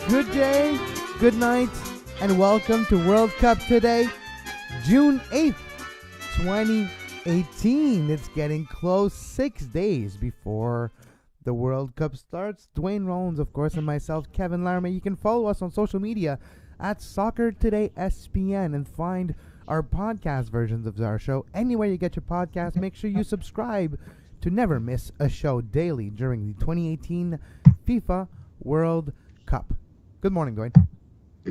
Good day, good night, and welcome to World Cup Today, June 8th, 2018. It's getting close, 6 days before the World Cup starts. Duane, Rollins, of course, and myself, Kevin Laramee. You can follow us on social media at Soccer Today SPN and find our podcast versions of our show anywhere you get your podcast. Make sure you subscribe to never miss a show daily during the 2018 FIFA World Cup. Good morning, Duane.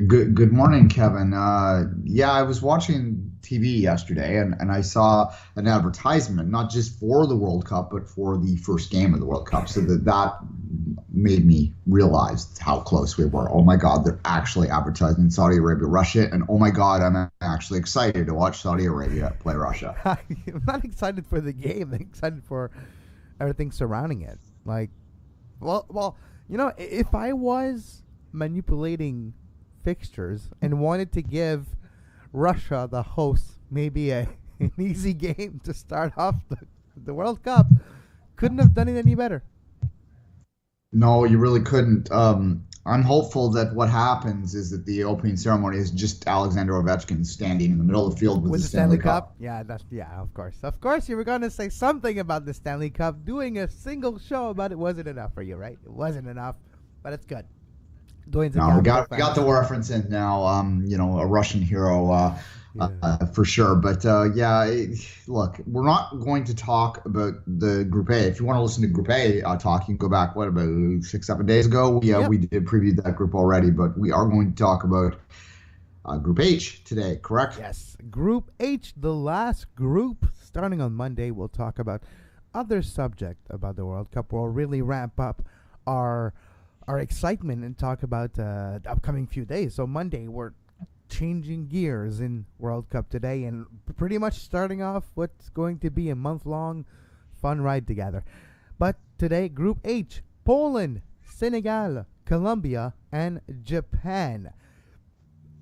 Good morning, Kevin. I was watching TV yesterday, and I saw an advertisement, not just for the World Cup, but for the first game of the World Cup. So that made me realize how close we were. Oh, my God, they're actually advertising Saudi Arabia, Russia. And, oh, my God, I'm actually excited to watch Saudi Arabia play Russia. I'm not excited for the game. I'm excited for everything surrounding it. Well, if I was manipulating fixtures and wanted to give Russia, the host, maybe an easy game to start off the World Cup, couldn't have done it any better. No, you really couldn't. I'm hopeful that what happens is that the opening ceremony is just Alexander Ovechkin standing in the middle of the field with the Stanley Cup. Yeah, of course. You were going to say something about the Stanley Cup. Doing a single show about it wasn't enough for you, right? It wasn't enough, but it's good. We got the reference in now. A Russian hero for sure. But look, we're not going to talk about the Group A. If you want to listen to Group A talk, you can go back. What about 6-7 days ago? We did preview that group already, but we are going to talk about Group H today. Correct? Yes, Group H, the last group. Starting on Monday, we'll talk about other subject about the World Cup. We'll really ramp up our excitement and talk about the upcoming few days. So Monday, we're changing gears in World Cup Today and pretty much starting off what's going to be a month-long fun ride together. But today, Group H, Poland, Senegal, Colombia, and Japan.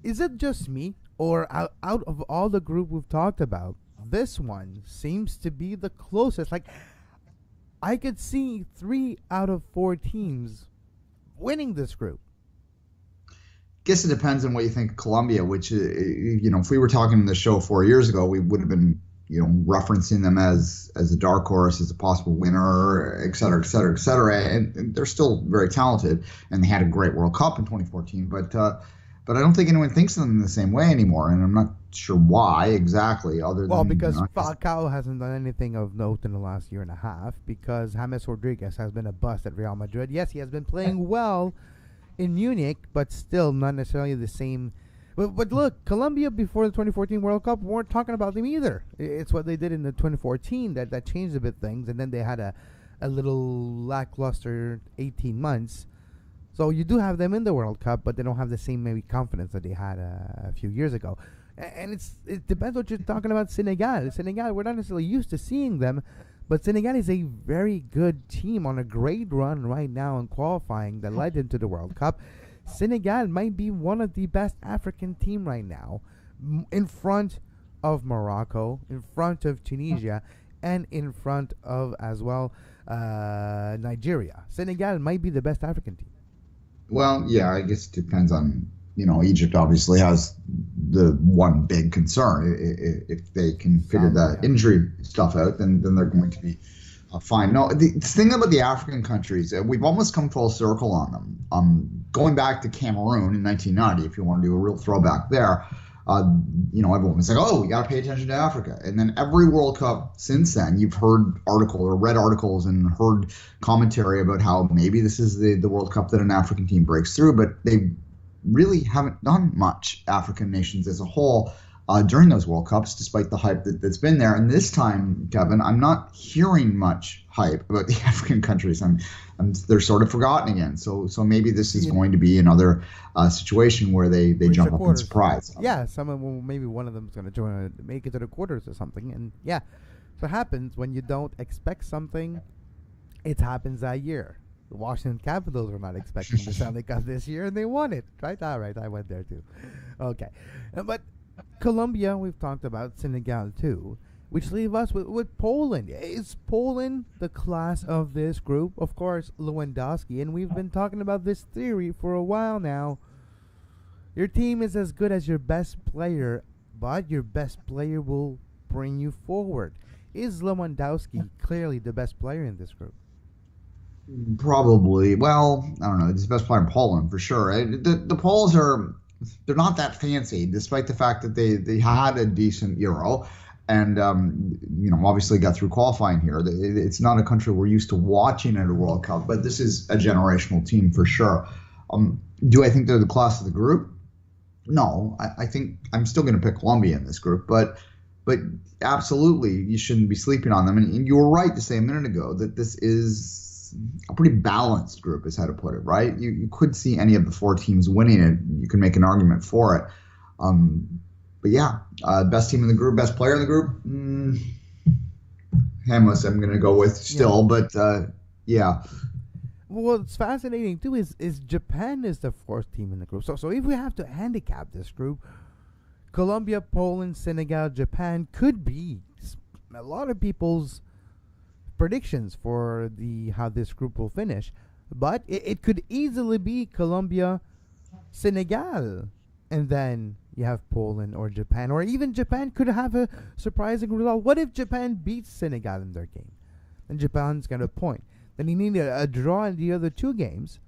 Is it just me, or out of all the group we've talked about, this one seems to be the closest? I could see 3 out of 4 teams winning this group. Guess it depends on what you think of Colombia, which, if we were talking in the show 4 years ago, we would have been, referencing them as a dark horse, as a possible winner, et cetera, et cetera, et cetera. And they're still very talented, and they had a great World Cup in 2014. But I don't think anyone thinks of them in the same way anymore, and I'm not sure why exactly. Because Falcao hasn't done anything of note in the last year and a half, because James Rodriguez has been a bust at Real Madrid. Yes, he has been playing well in Munich, but still not necessarily the same. But look, Colombia before the 2014 World Cup weren't talking about them either. It's what they did in the 2014 that changed a bit things, and then they had a little lackluster 18 months. So you do have them in the World Cup, but they don't have the same maybe confidence that they had a few years ago. And it depends what you're talking about. Senegal, we're not necessarily used to seeing them, but Senegal is a very good team on a great run right now in qualifying that led into the World Cup. Senegal might be one of the best African team right now, in front of Morocco, in front of Tunisia, and in front of, as well, Nigeria. Senegal might be the best African team. Well, yeah, I guess it depends on, Egypt obviously has the one big concern. If they can figure that injury stuff out, then they're going to be fine. No, the thing about the African countries, we've almost come full circle on them. Going back to Cameroon in 1990, if you want to do a real throwback there, everyone was like, oh, we got to pay attention to Africa. And then every World Cup since then, you've heard read articles and heard commentary about how maybe this is the World Cup that an African team breaks through, but they really haven't done much, African nations as a whole, during those World Cups, despite the hype that's been there. And this time, Kevin, I'm not hearing much hype about the African countries. They're sort of forgotten again. So maybe this is going to be another situation where they jump up in surprise. Yeah, maybe one of them is going to make it to the quarters or something. And yeah, so it happens when you don't expect something. It happens that year. The Washington Capitals were not expecting the Stanley Cup this year, and they won it. Right? All right, I went there too. Okay. But Colombia, we've talked about Senegal too, which leave us with Poland. Is Poland the class of this group? Of course, Lewandowski, and we've been talking about this theory for a while now. Your team is as good as your best player, but your best player will bring you forward. Is Lewandowski clearly the best player in this group? Probably. Well, I don't know. He's the best player in Poland for sure. The Poles they're not that fancy, despite the fact that they had a decent Euro, and obviously got through qualifying here. It's not a country we're used to watching at a World Cup, but this is a generational team for sure. Do I think they're the class of the group? No, I think I'm still going to pick Colombia in this group, but absolutely you shouldn't be sleeping on them. And you were right to say a minute ago that this is a pretty balanced group, is how to put it, right? You could see any of the four teams winning it. You can make an argument for it. But yeah, best team in the group, best player in the group, Hamlis I'm going to go with still, but yeah. Well, what's fascinating too is Japan is the fourth team in the group. So if we have to handicap this group, Colombia, Poland, Senegal, Japan could be a lot of people's predictions for how this group will finish, but it could easily be Colombia, Senegal, and then you have Poland or Japan, or even Japan could have a surprising result. What if Japan beats Senegal in their game? Then Japan's got a point. Then you need a draw in the other two games,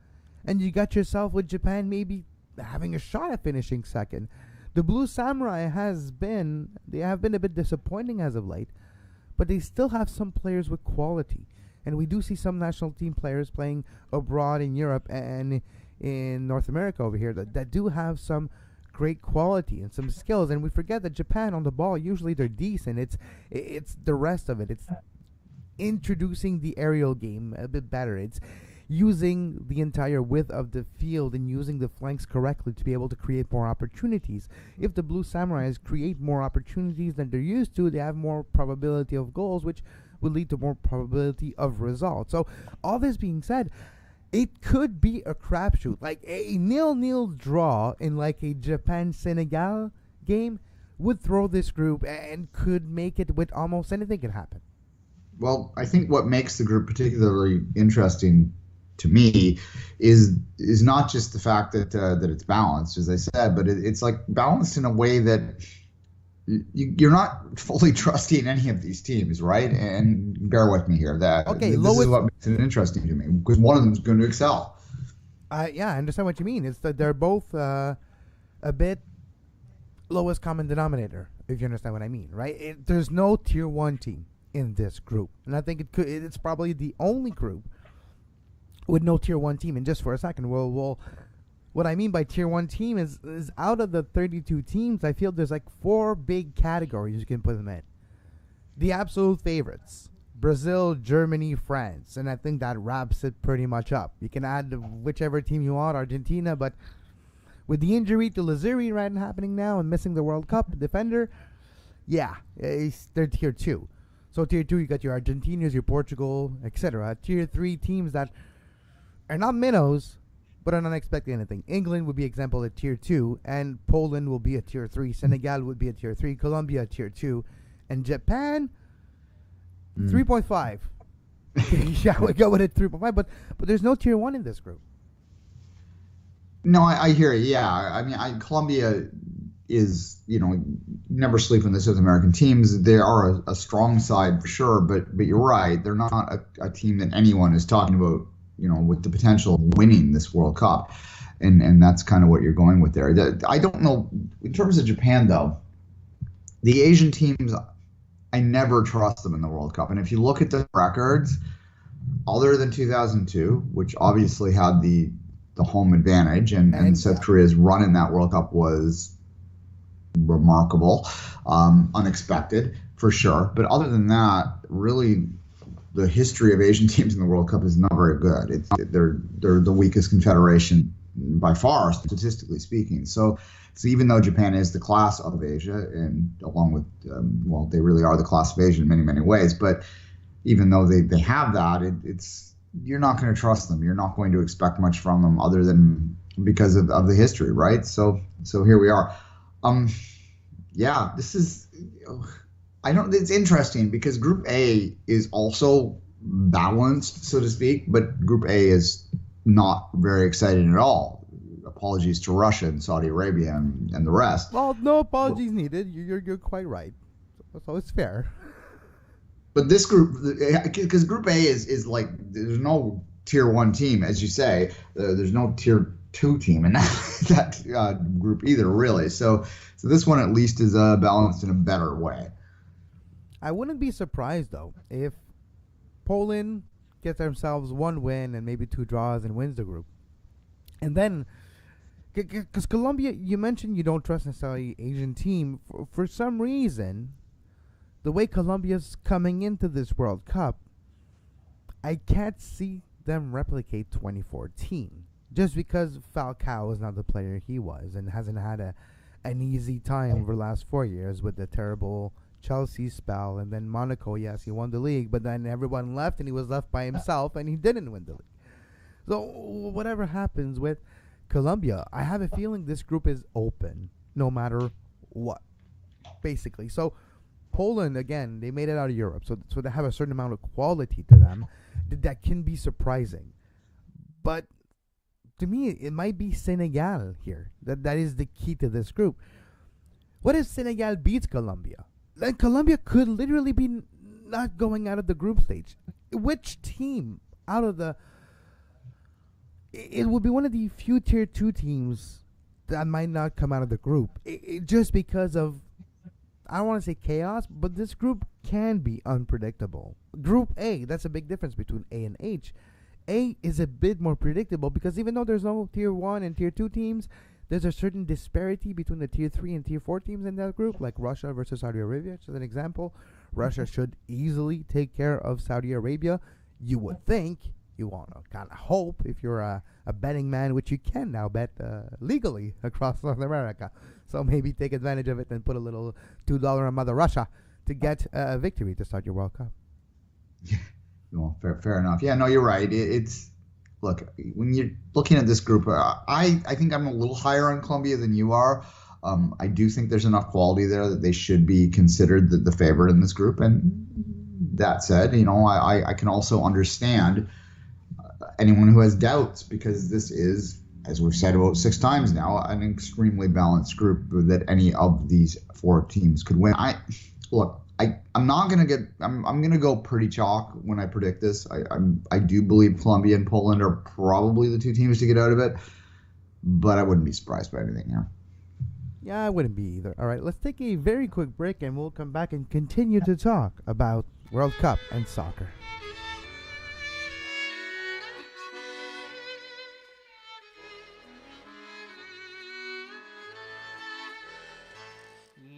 and you got yourself with Japan maybe having a shot at finishing second. The Blue Samurai have been a bit disappointing as of late, but they still have some players with quality. And we do see some national team players playing abroad in Europe and in North America over here that do have some great quality and some skills. And we forget that Japan on the ball, usually they're decent. It's the rest of it. It's introducing the aerial game a bit better. It's using the entire width of the field and using the flanks correctly to be able to create more opportunities. If the Blue Samurais create more opportunities than they're used to, they have more probability of goals, which will lead to more probability of results. So all this being said, it could be a crapshoot, like a 0-0 draw in like a Japan-Senegal game would throw this group and could make it with almost anything can happen. Well, I think what makes the group particularly interesting to me is not just the fact that it's balanced, as I said, but it's like balanced in a way that you're not fully trusting any of these teams, right? And bear with me here. This is what makes it interesting to me, because one of them is going to excel. Yeah, I understand what you mean. It's that they're both a bit lowest common denominator, if you understand what I mean, right? There's no tier 1 team in this group, and I think it's probably the only group with no tier 1 team. And just for a second, well, what I mean by tier 1 team is out of the 32 teams, I feel there's like 4 big categories you can put them in. The absolute favorites: Brazil, Germany, France, and I think that wraps it pretty much up. You can add whichever team you want, Argentina, but with the injury to Lazuri right happening now and missing the World Cup defender, yeah, they're tier 2. So tier 2, you got your Argentinas, your Portugal, etc. Tier 3 teams that are not minnows, but are not expecting anything. England would be example at tier 2, and Poland will be a tier 3. Senegal would be a tier 3. Colombia a tier 2, and Japan 3.5. Yeah, we go with it 3.5, but there's no tier 1 in this group. No, I hear you. Yeah, I mean, Colombia is, never sleep on the South American teams. They are a strong side for sure, but you're right. They're not a team that anyone is talking about, with the potential of winning this World Cup. And that's kind of what you're going with there. I don't know. In terms of Japan, though, the Asian teams, I never trust them in the World Cup. And if you look at the records, other than 2002, which obviously had the home advantage, and South Korea's run in that World Cup was remarkable, unexpected for sure. But other than that, really, the history of Asian teams in the World Cup is not very good. They're the weakest confederation by far, statistically speaking. So even though Japan is the class of Asia, and along with, they really are the class of Asia in many, many ways. But even though they have that, it's you're not going to trust them. You're not going to expect much from them other than because of the history, right? So here we are. Yeah, this is. I don't. It's interesting because Group A is also balanced, so to speak, but Group A is not very exciting at all. Apologies to Russia and Saudi Arabia and the rest. Well, no apologies needed. You're quite right. So it's fair. But this group, because Group A is like, there's no tier 1 team, as you say. There's no tier 2 team in that group either, really. So this one at least is balanced in a better way. I wouldn't be surprised, though, if Poland gets themselves 1 win and maybe 2 draws and wins the group. And then, because Colombia, you mentioned you don't trust necessarily Asian team. For some reason, the way Colombia's coming into this World Cup, I can't see them replicate 2014. Just because Falcao is not the player he was and hasn't had an easy time over the last 4 years with the terrible Chelsea spell. And then Monaco, yes, he won the league, but then everyone left and he was left by himself and he didn't win the league. So whatever happens with Colombia, I have a feeling this group is open no matter what, basically. So Poland, again, they made it out of Europe, so they have a certain amount of quality to them that can be surprising. But to me, it might be Senegal here. That is the key to this group. What if Senegal beats Colombia? Then Colombia could literally be not going out of the group stage. Which team out of the... It would be one of the few tier 2 teams that might not come out of the group. Just because of... I don't want to say chaos, but this group can be unpredictable. Group A, that's a big difference between A and H. A is a bit more predictable because even though there's no tier 1 and tier 2 teams, there's a certain disparity between the tier 3 and tier 4 teams in that group, like Russia versus Saudi Arabia. Just an example, Russia should easily take care of Saudi Arabia. You would think, you want to kind of hope, if you're a betting man, which you can now bet legally across North America. So maybe take advantage of it and put a little $2 on Mother Russia to get a victory to start your World Cup. Yeah, well, fair enough. Yeah, no, you're right. It's look, when you're looking at this group, I think I'm a little higher on Colombia than you are. I do think there's enough quality there that they should be considered the favorite in this group. And that said, I can also understand anyone who has doubts because this is, as we've said about 6 times now, an extremely balanced group that any of these 4 teams could win. I'm going to go pretty chalk when I predict this. I do believe Colombia and Poland are probably the 2 teams to get out of it, but I wouldn't be surprised by anything here. Yeah, I wouldn't be either. All right, let's take a very quick break and we'll come back and continue to talk about World Cup and soccer.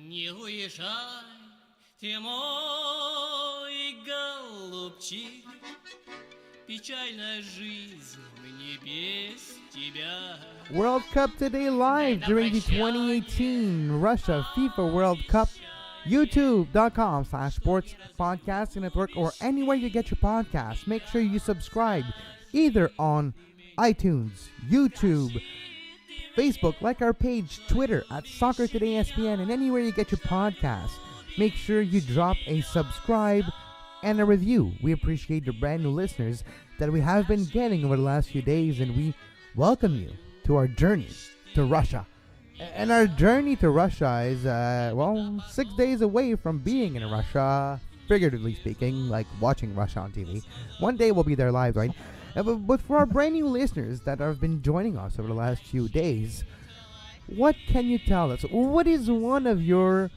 Не уезжай, ты мой голубчик, печальная жизнь мне без тебя. World Cup today live during the 2018 Russia FIFA World Cup. YouTube.com/sports podcasting network or anywhere you get your podcasts. Make sure you subscribe either on iTunes, YouTube, Facebook, like our page, Twitter at Soccer Today SPN, and anywhere you get your podcasts. Make sure you drop a subscribe and a review. We appreciate the brand new listeners that we have been getting over the last few days, and we welcome you to our journey to Russia. And our journey to Russia is, 6 days away from being in Russia, figuratively speaking, like watching Russia on TV. One day we'll be there live, right? But for our brand new listeners that have been joining us over the last few days, what can you tell us? What is one of your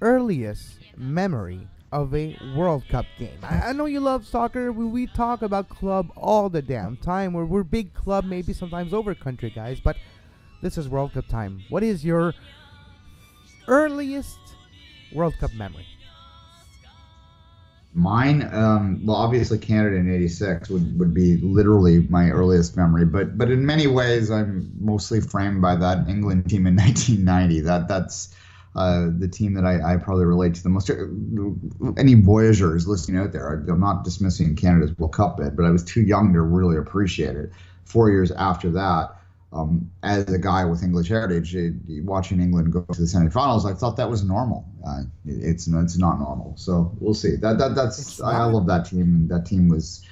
earliest memory of a World Cup game? I know you love soccer. We talk about club all the damn time. We're big club, maybe sometimes over country guys, but this is World Cup time. What is your earliest World Cup memory? Mine, obviously Canada in '86 would be literally my earliest memory, but in many ways I'm mostly framed by that England team in 1990. That's the team that I probably relate to the most. Any Voyageurs listening out there, I'm not dismissing Canada's World Cup bid, but I was too young to really appreciate it. 4 years after that, as a guy with English heritage, watching England go to the semifinals, I thought that was normal. It's not normal. So we'll see. I love that team. That team was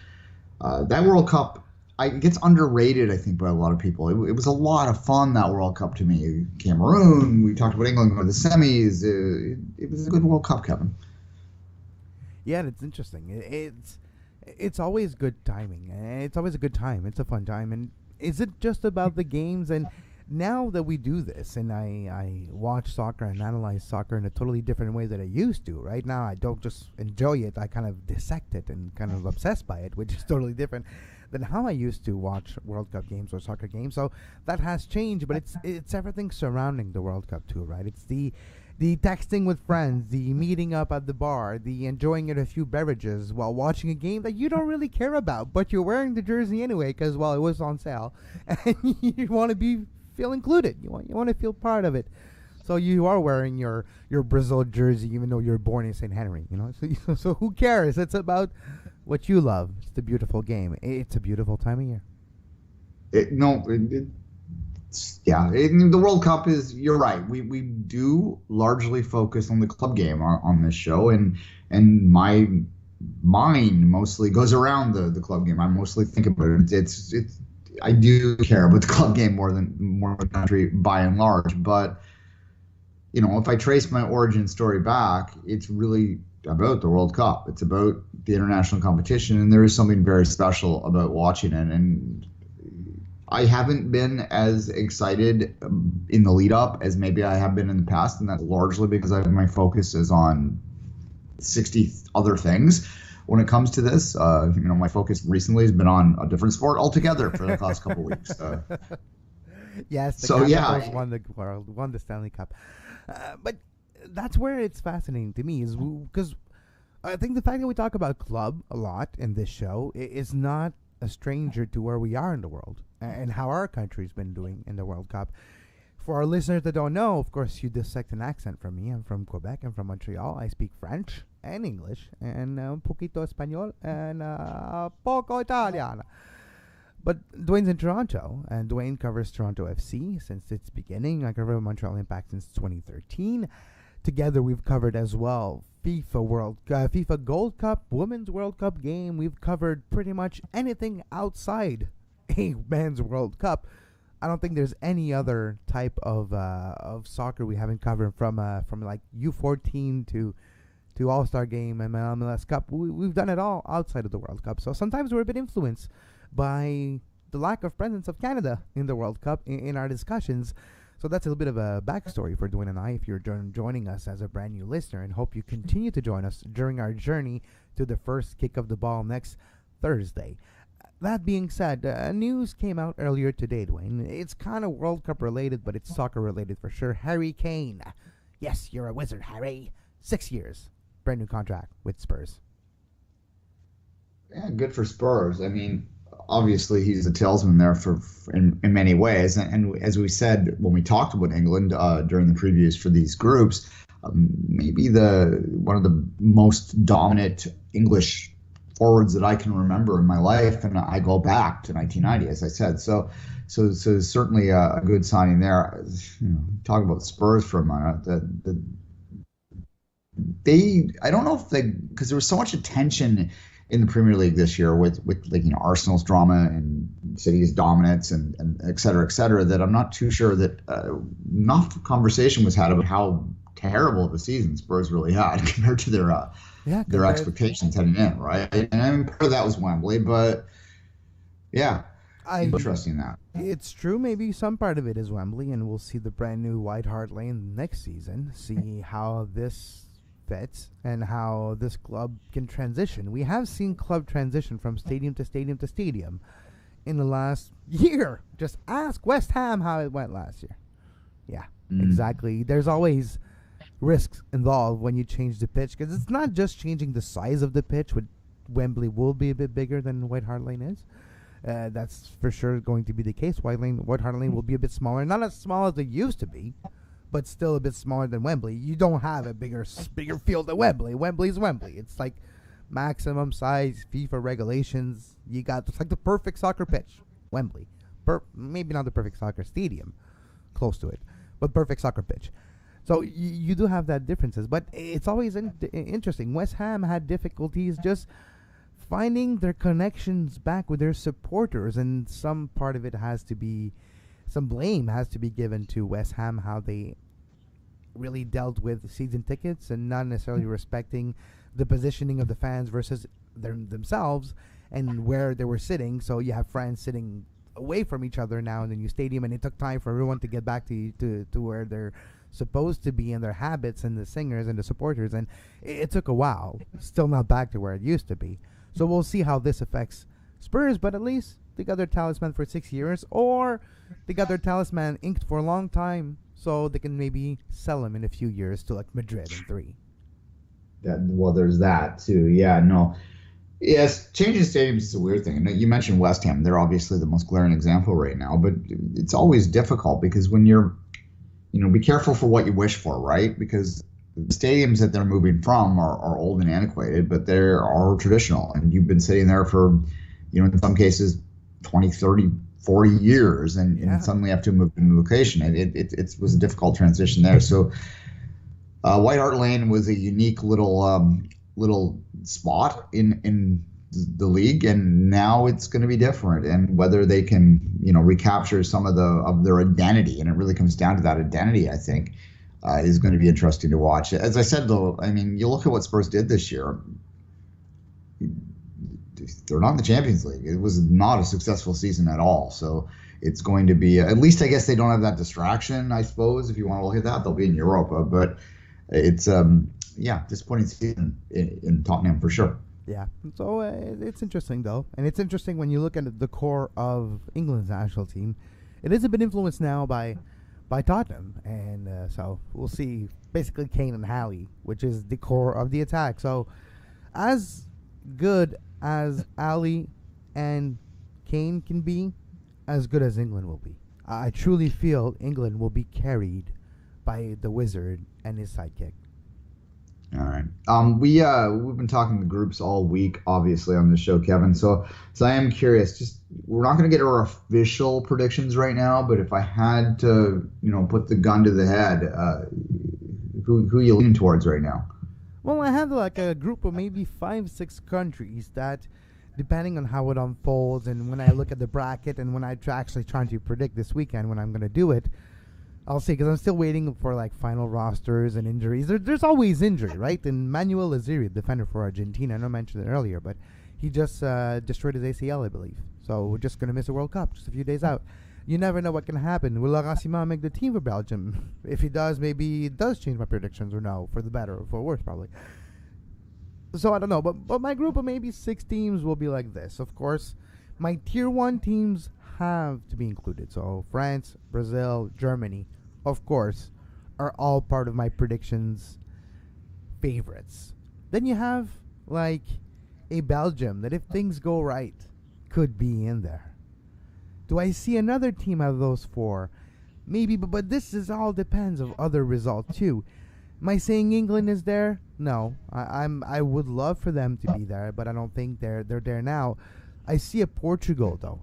that World Cup. It gets underrated, I think, by a lot of people. It was a lot of fun, that World Cup, to me. Cameroon, we talked about England going to the semis. It was a good World Cup, Kevin. Yeah, it's interesting. It's always good timing. It's always a good time. It's a fun time. And is it just about the games? And now that we do this, and I watch soccer and analyze soccer in a totally different way than I used to. Right now, I don't just enjoy it. I kind of dissect it and kind of obsessed by it, which is totally different than how I used to watch World Cup games or soccer games. So that has changed, but it's everything surrounding the World Cup too, right? It's the texting with friends, the meeting up at the bar, the enjoying a few beverages while watching a game that you don't really care about, but you're wearing the jersey anyway because, well, it was on sale, and you want to feel included. You want to feel part of it. So you are wearing your Brazil jersey even though you're born in St. Henry, So who cares? It's about what you love. It's the beautiful game. It's a beautiful time of year. The World Cup is, you're right. We do largely focus on the club game on this show, and my mind mostly goes around the club game. I mostly think about it. I do care about the club game more than the country by and large, but if I trace my origin story back, it's really about the World Cup. It's about the international competition, and there is something very special about watching it. And I haven't been as excited in the lead up as maybe I have been in the past, and that's largely because my focus is on 60 other things. When it comes to this, my focus recently has been on a different sport altogether for the last couple of weeks. Yes, the Capitals won the world, won the Stanley Cup. But that's where it's fascinating to me, is because I think the fact that we talk about club a lot in this show is not a stranger to where we are in the world and how our country's been doing in the World Cup. For our listeners that don't know, of course, you dissect an accent from me. I'm from Quebec. I'm from Montreal. I speak French and English and un poquito Espanol and poco Italiano. But Duane's in Toronto, and Duane covers Toronto FC since its beginning. I cover Montreal Impact since 2013. Together, we've covered as well FIFA Gold Cup, Women's World Cup game. We've covered pretty much anything outside a men's World Cup. I don't think there's any other type of soccer we haven't covered, from like U14 to All-Star game and MLS Cup. We've done it all outside of the World Cup. So sometimes we're a bit influenced by the lack of presence of Canada in the World Cup in our discussions. So that's a little bit of a backstory for Duane and I, if you're joining us as a brand new listener, and hope you continue to join us during our journey to the first kick of the ball next Thursday. That being said, news came out earlier today, Duane. It's kind of World Cup related, but it's soccer related for sure. Harry Kane. Yes, you're a wizard, Harry. 6 years. Brand new contract with Spurs. Yeah, good for Spurs. I mean, obviously he's a talisman there in many ways. And as we said when we talked about England during the previews for these groups, maybe one of the most dominant English forwards that I can remember in my life, and I go back to 1990, as I said. So certainly a good signing there. Talk about Spurs for a minute. I don't know if because there was so much attention in the Premier League this year with Arsenal's drama and City's dominance and et cetera, that I'm not too sure that enough conversation was had about how terrible of a season Spurs really had compared to their expectations heading in, right? And I mean, part of that was Wembley, but yeah, interesting that. It's true, maybe some part of it is Wembley, and we'll see the brand new White Hart Lane next season, see how this fits and how this club can transition. We have seen club transition from stadium to stadium to stadium in the last year. Just ask West Ham how it went last year. Yeah, exactly. There's always risks involved when you change the pitch, because it's not just changing the size of the pitch. Wembley will be a bit bigger than White Hart Lane is. That's for sure going to be the case. White Hart Lane will be a bit smaller, not as small as it used to be, but still a bit smaller than Wembley. You don't have a bigger field than Wembley. Wembley's Wembley. It's like maximum size FIFA regulations. You got it's like the perfect soccer pitch, Wembley. Maybe not the perfect soccer stadium, close to it, but perfect soccer pitch. So you do have that differences, but it's always interesting. West Ham had difficulties just finding their connections back with their supporters, and some part of it has to be, some blame has to be given to West Ham, how they really dealt with season tickets and not necessarily respecting the positioning of the fans versus themselves and where they were sitting. So you have fans sitting away from each other now in the new stadium, and it took time for everyone to get back to where they're supposed to be, and their habits, and the singers and the supporters, and it took a while. Still not back to where it used to be. So we'll see how this affects Spurs, but at least they got their talisman for 6 years, or they got their talisman inked for a long time, so they can maybe sell them in a few years to like Madrid in 3. Yeah, well, there's that too. Yeah, no. Yes, changing stadiums is a weird thing. You mentioned West Ham. They're obviously the most glaring example right now, but it's always difficult because when you're, be careful for what you wish for, right? Because the stadiums that they're moving from are old and antiquated, but they are traditional. And you've been sitting there for, in some cases, 20, 30, 40 years, and suddenly have to move to a new location. It was a difficult transition there. So White Hart Lane was a unique little spot in the league, and now it's going to be different. And whether they can, recapture some of their identity, and it really comes down to that identity, I think, is going to be interesting to watch. As I said, though, I mean, you look at what Spurs did this year. They're not in the Champions League. It was not a successful season at all. So it's going to be, at least I guess they don't have that distraction, I suppose, if you want to look at that. They'll be in Europa, but it's, disappointing season in Tottenham for sure. Yeah, so it's interesting, though. And it's interesting when you look at the core of England's national team. It is a bit influenced now by Tottenham. And so we'll see basically Kane and Halley, which is the core of the attack. So as good as Ali and Kane can be, as good as England will be. I truly feel England will be carried by the Wizard and his sidekick. All right. We've been talking to groups all week, obviously, on the show, Kevin. So I am curious. Just we're not going to get our official predictions right now, but if I had to, put the gun to the head, who are you leaning towards right now? Well, I have like a group of maybe 5-6 countries that, depending on how it unfolds, and when I look at the bracket, and when I actually trying to predict this weekend when I'm going to do it, I'll see, because I'm still waiting for like final rosters and injuries. There's always injury, right? And Manuel Azziri, defender for Argentina, I know I mentioned it earlier, but he just destroyed his ACL, I believe. So we're just going to miss a World Cup, just a few days out. You never know what can happen. Will Laramee make the team for Belgium? If he does, maybe it does change my predictions, or no, for the better or for worse, probably. So I don't know, but my group of maybe 6 teams will be like this. Of course, my tier 1 teams have to be included. So France, Brazil, Germany, of course, are all part of my predictions favorites. Then you have like a Belgium that, if things go right, could be in there. Do I see another team out of those 4? Maybe, but this is all depends of other results too. Am I saying England is there? No, I would love for them to be there, but I don't think they're there now. I see a Portugal though.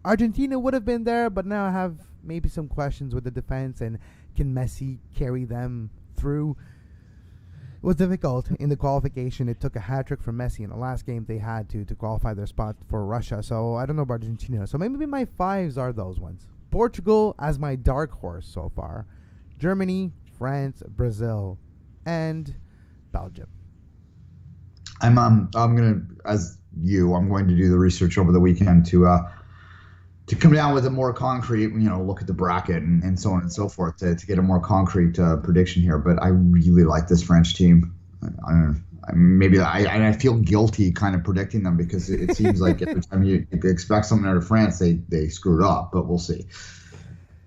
Argentina would have been there, but now I have maybe some questions with the defense, and can Messi carry them through? It was difficult in the qualification. It took a hat-trick from Messi in the last game they had to qualify their spot for Russia. So I don't know about Argentina. So maybe my 5s are those ones. Portugal as my dark horse so far. Germany, France, Brazil, and Belgium. I'm going to do the research over the weekend to come down with a more concrete, look at the bracket and so on and so forth to get a more concrete prediction here. But I really like this French team. I feel guilty kind of predicting them, because it seems like every time you expect something out of France, they screwed up. But we'll see.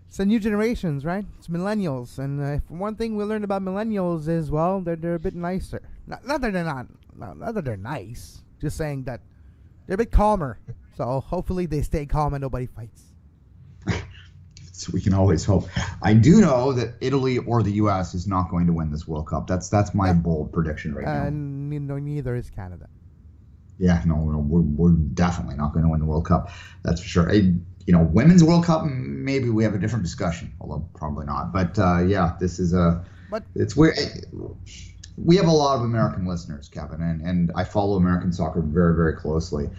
It's the new generations, right? It's millennials, and one thing we learned about millennials is, well, they're a bit nicer. Not that they're not that they're nice. Just saying that they're a bit calmer. So hopefully they stay calm and nobody fights. So we can always hope. I do know that Italy or the U.S. is not going to win this World Cup. That's my bold prediction right now. Neither is Canada. Yeah, no, we're definitely not going to win the World Cup. That's for sure. Women's World Cup, maybe we have a different discussion, although probably not. But yeah, this is it's weird. We have a lot of American listeners, Kevin, and I follow American soccer very, very closely.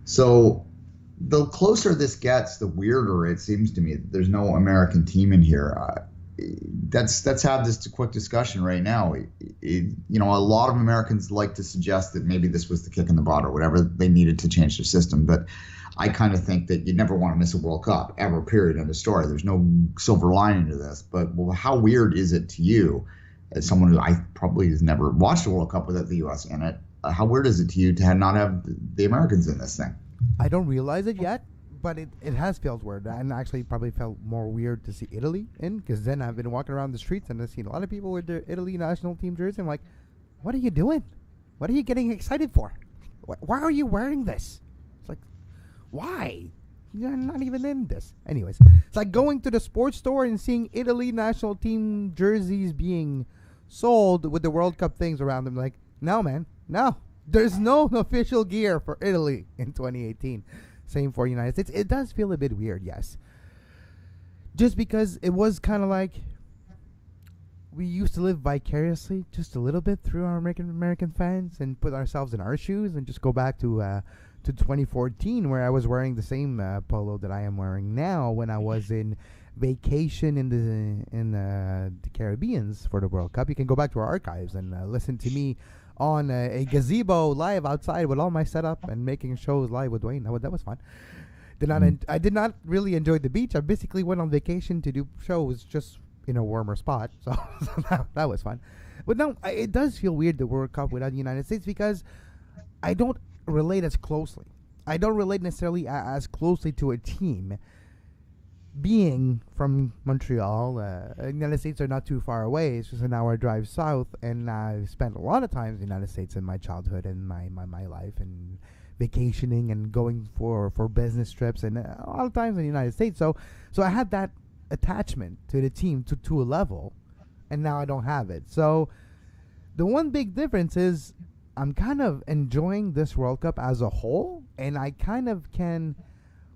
So the closer this gets, the weirder it seems to me that there's no American team in here. Let's have this quick discussion right now. A lot of Americans like to suggest that maybe this was the kick in the butt or whatever they needed to change their system, but I kind of think that you never want to miss a World Cup ever. Period. End of story. There's no silver lining to this. But how weird is it to you, as someone who I probably has never watched a World Cup without the U.S. in it? How weird is it to you to not have the Americans in this thing? I don't realize it yet, but it has felt weird, and actually probably felt more weird to see Italy in, because then I've been walking around the streets and I've seen a lot of people with their Italy national team jersey. I'm like, what are you doing? What are you getting excited for? Why are you wearing this? It's like, why? You're not even in this. Anyways, it's like going to the sports store and seeing Italy national team jerseys being sold with the World Cup things around them. Like, no, man, no. There's no official gear for Italy in 2018. Same for United States. It does feel a bit weird, yes. Just because it was kind of like we used to live vicariously just a little bit through our American fans and put ourselves in our shoes and just go back to 2014, where I was wearing the same polo that I am wearing now when I was in vacation in the Caribbeans for the World Cup. You can go back to our archives and listen to me on a gazebo live outside with all my setup and making shows live with Duane. That was fun. I did not really enjoy the beach. I basically went on vacation to do shows just in a warmer spot. So that was fun. But no, it does feel weird, the World Cup without the United States, because I don't relate as closely. I don't relate necessarily as closely to a team. Being from Montreal, the United States are not too far away. It's just an hour drive south, and I've spent a lot of time in the United States in my childhood and my life, and vacationing and going for business trips, and a lot of times in the United States. So I had that attachment to the team to a level, and now I don't have it. So the one big difference is I'm kind of enjoying this World Cup as a whole, and I kind of can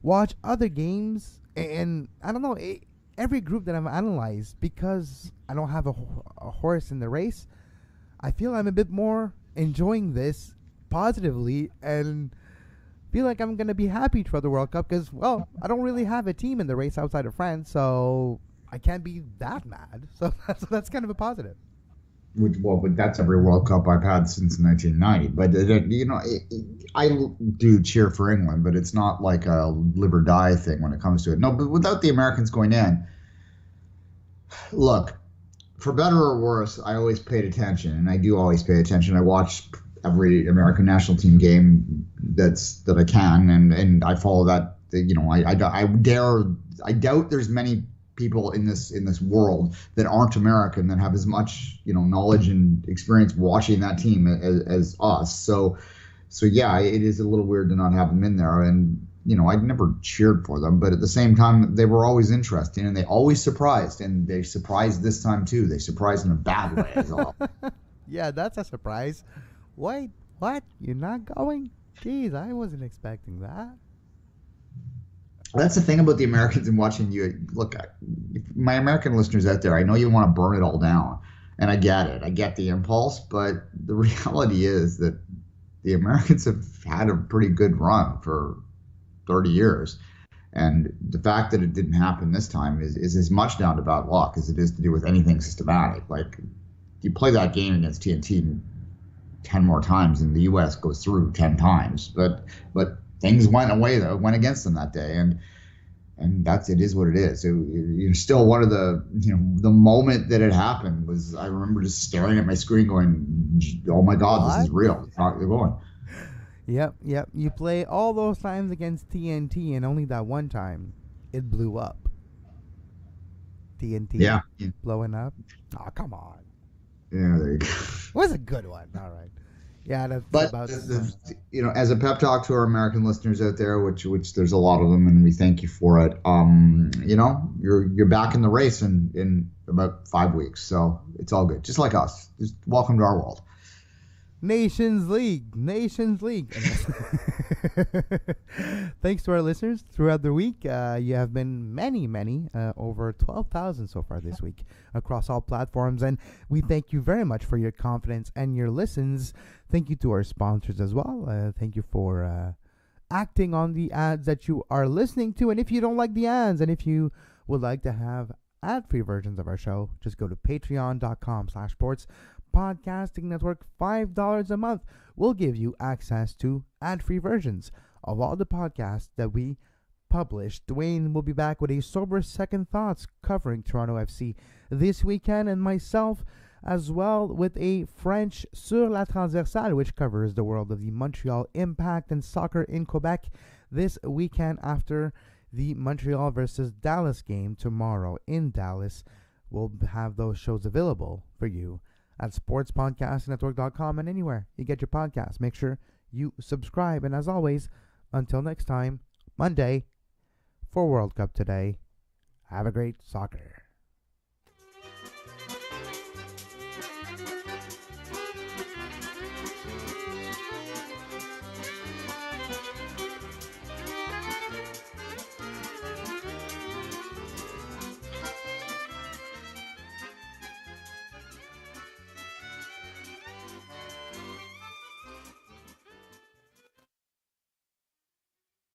watch other games. And I don't know, every group that I've analyzed, because I don't have a horse in the race, I feel I'm a bit more enjoying this positively and feel like I'm going to be happy for the World Cup because, well, I don't really have a team in the race outside of France, so I can't be that mad. So that's kind of a positive. But that's every World Cup I've had since 1990. But I do cheer for England, but it's not like a live or die thing when it comes to it. No, but without the Americans going in, look, for better or worse, I always paid attention, and I do always pay attention. I watch every American national team game that I can, and I follow that. I doubt there's many people in this world that aren't American that have as much knowledge and experience watching that team as us. So yeah, it is a little weird to not have them in there. And I'd never cheered for them, but at the same time, they were always interesting, and they always surprised, and they surprised this time too. They surprised in a bad way as well. Yeah, that's a surprise. Wait, what? You're not going? Jeez, I wasn't expecting that. That's the thing about the Americans and watching you. Look, my American listeners out there, I know you want to burn it all down, and I get it. I get the impulse, but the reality is that the Americans have had a pretty good run for 30 years. And the fact that it didn't happen this time is as much down to bad luck as it is to do with anything systematic. Like, you play that game against TNT 10 more times and the U.S. goes through 10 times. But things went against them that day, and it is what it is. You're still one of the moment that it happened was, I remember just staring at my screen going, oh my God, what? This is real. They're going. Yep. You play all those times against TNT, and only that one time it blew up. TNT blowing up. Oh, come on. Yeah, there you go. It was a good one. All right. Yeah, that's But about. as a pep talk to our American listeners out there, which there's a lot of them, and we thank you for it. You're back in the race in about 5 weeks, so it's all good. Just like us, just welcome to our world. Nations League. Thanks to our listeners throughout the week. You have been many, over 12,000 so far this week across all platforms. And we thank you very much for your confidence and your listens. Thank you to our sponsors as well. Thank you for acting on the ads that you are listening to. And if you don't like the ads, and if you would like to have ad-free versions of our show, just go to patreon.com/sports podcasting network. $5 a month will give you access to ad-free versions of all the podcasts that we publish. Duane will be back with a sober second thoughts covering Toronto FC this weekend, and myself as well with a French Sur la Transversale, which covers the world of the Montreal Impact and soccer in Quebec this weekend after the Montreal versus Dallas game tomorrow in Dallas. We'll have those shows available for you at sportspodcastnetwork.com and anywhere you get your podcasts. Make sure you subscribe. And as always, until next time, Monday for World Cup Today, have a great soccer.